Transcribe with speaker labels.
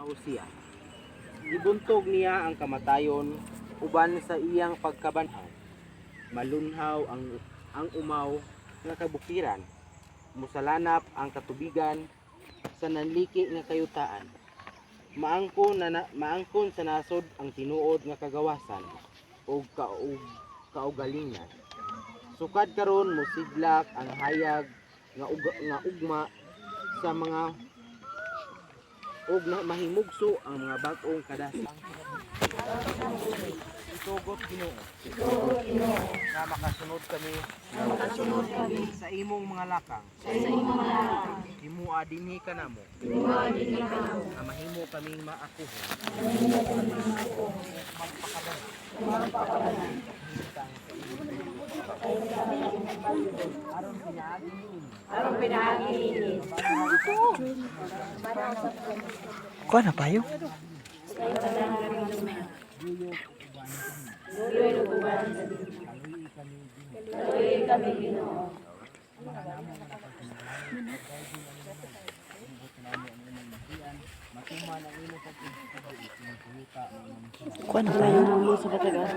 Speaker 1: Hosea. Ibuntog niya ang kamatayon uban sa iyang pagkabanhaw. Malunhaw ang umaw nga kabukiran. Musalanap ang katubigan sa nanliki nga kayutaan. Maangkon sa nasod ang tinuod nga kagawasan ug kaugalingan. Sukad karon mosidlak ang hayag nga ugma sa mga ug mahimugso ang mga bag-ong kadasang. Itugot Ginoo nga makasunod kami sa imong mga lakang. Himua dinhi kanamo nga mahimo kaming maakuhon.
Speaker 2: Aron pinaagi ini.
Speaker 3: Kuha na payo.
Speaker 2: Duloy lubugan sa Kaluhi kami Ginoo.
Speaker 3: Kuha na payo.
Speaker 2: Sa Patagas.